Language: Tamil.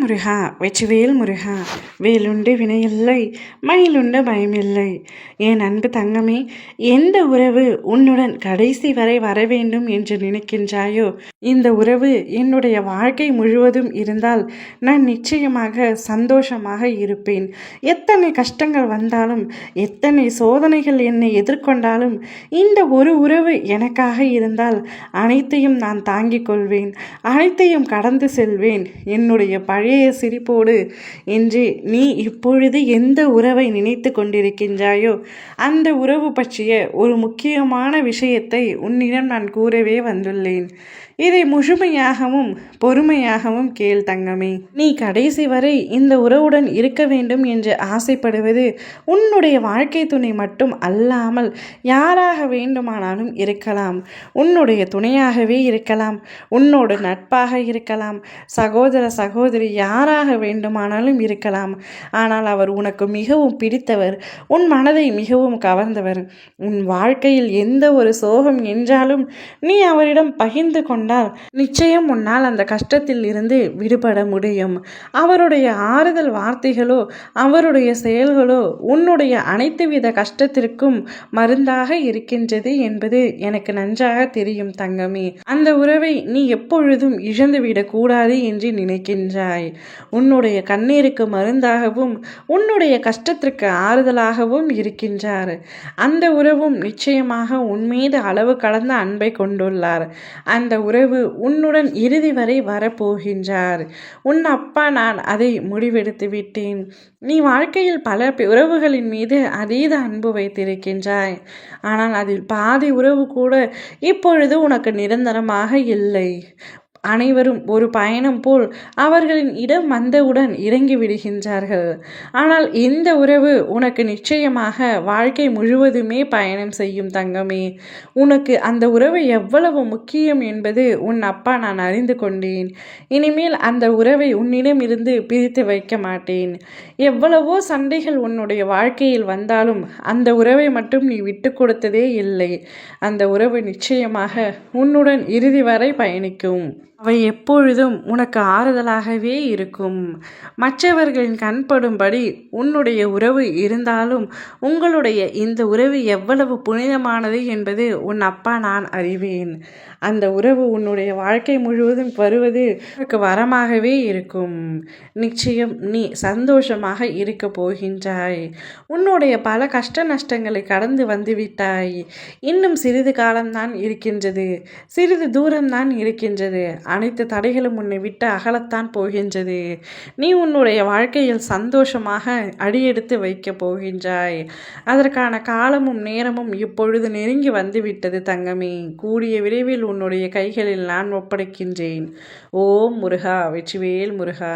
முருகா வெற்றிவேல் முருகா, வேலுண்டு வினையில்லை, மயிலுண்டு பயமில்லை. என் அன்பு தங்கமே, எந்த உறவு உன்னுடன் கடைசி வரை வர வேண்டும் என்று நினைக்கின்றாயோ, இந்த உறவு என்னுடைய வாழ்க்கை முழுவதும் இருந்தால் நான் நிச்சயமாக சந்தோஷமாக இருப்பேன். எத்தனை கஷ்டங்கள் வந்தாலும், எத்தனை சோதனைகள் என்னை எதிர்கொண்டாலும், இந்த ஒரு உறவு எனக்காக இருந்தால் அனைத்தையும் நான் தாங்கிக் கொள்வேன், அனைத்தையும் கடந்து செல்வேன். என்னுடைய பழைய சிரிப்போடு என்று நீ இப்பொழுது எந்த உறவை நினைத்து கொண்டிருக்கின்றாயோ, அந்த உறவு பற்றிய ஒரு முக்கியமான விஷயத்தை உன்னிடம் நான் கூறவே வந்துள்ளேன். இதை முழுமையாகவும் பொறுமையாகவும் கேள் தங்கமே. நீ கடைசி வரை இந்த உறவுடன் இருக்க வேண்டும் என்று ஆசைப்படுவது உன்னுடைய வாழ்க்கை துணை மட்டும் அல்லாமல் யாராக வேண்டுமானாலும் இருக்கலாம். உன்னுடைய துணையாகவே இருக்கலாம், உன்னோட நட்பாக இருக்கலாம், சகோதர சகோதரி யாராக வேண்டுமானாலும் இருக்கலாம். ஆனால் அவர் உனக்கு மிகவும் பிடித்தவர், உன் மனதை மிகவும் கவர்ந்தவர். உன் வாழ்க்கையில் எந்த ஒரு சோகம் என்றாலும் நீ அவரிடம் பகிர்ந்து கொண்டால் நிச்சயம் உன்னால் அந்த கஷ்டத்தில் இருந்து விடுபட முடியும். அவருடைய ஆறுதல் வார்த்தைகளோ, அவருடைய செயல்களோ உன்னுடைய அனைத்து வித கஷ்டத்திற்கும் மருந்தாக இருக்கின்றது என்பது எனக்கு நன்றாக தெரியும் தங்கமே. அந்த உறவை நீ எப்பொழுதும் இழந்துவிடக் கூடாது என்று நினைக்கின்றாய். உன்னுடைய கண்ணீருக்கு மருந்தாகவும் உன்னுடைய கஷ்டத்திற்கு ஆறுதலாகவும் இருக்கின்றார். அந்த உறவும் நிச்சயமாக உன்மீது அளவு கடந்த அன்பை கொண்டுள்ளார். அந்த உறவு உன்னுடன் இறுதி வரை வரப்போகின்றார். உன் அப்பா நான் அதை முடிவெடுத்து விட்டேன். நீ வாழ்க்கையில் பல உறவுகளின் மீது அதீத அன்பு வைத்திருக்கின்றாய். ஆனால் அதில் பாதி உறவு கூட இப்பொழுது உனக்கு நிரந்தரமாக இல்லை. அனைவரும் ஒரு பயணம் போல் அவர்களின் இடம் வந்தவுடன் இறங்கி விடுகின்றார்கள். ஆனால் இந்த உறவு உனக்கு நிச்சயமாக வாழ்க்கை முழுவதுமே பயணம் செய்யும் தங்கமே. உனக்கு அந்த உறவு எவ்வளவு முக்கியம் என்பது உன் அப்பா நான் அறிந்து கொண்டேன். இனிமேல் அந்த உறவை உன்னிடம் இருந்து பிரித்து வைக்க மாட்டேன். எவ்வளவோ சண்டைகள் உன்னுடைய வாழ்க்கையில் வந்தாலும் அந்த உறவை மட்டும் நீ விட்டு கொடுத்ததே இல்லை. அந்த உறவு நிச்சயமாக உன்னுடன் இறுதி வரை பயணிக்கும். அவை எப்பொழுதும் உனக்கு ஆறுதலாகவே இருக்கும். மற்றவர்களின் கண்படும்படி உன்னுடைய உறவு இருந்தாலும் உங்களுடைய இந்த உறவு எவ்வளவு புனிதமானது என்பது உன் அப்பா நான் அறிவேன். அந்த உறவு உன்னுடைய வாழ்க்கை முழுவதும் வருவது உனக்கு வரமாகவே இருக்கும். நிச்சயம் நீ சந்தோஷமாக இருக்க போகின்றாய். உன்னுடைய பல கஷ்ட நஷ்டங்களை கடந்து வந்துவிட்டாய். இன்னும் சிறிது காலம்தான் இருக்கின்றது, சிறிது தூரம்தான் இருக்கின்றது. அனைத்து தடைகளும் உன்னை விட்டு அகலத்தான் போகின்றது. நீ உன்னுடைய வாழ்க்கையில் சந்தோஷமாக அடியெடுத்து வைக்க போகின்றாய். அதற்கான காலமும் நேரமும் இப்பொழுது நெருங்கி வந்துவிட்டது தங்கமே. கூடிய விரைவில் உன்னுடைய கைகளில் நான் ஒப்படைக்கின்றேன். ஓம் முருகா வெற்றிவேல் முருகா.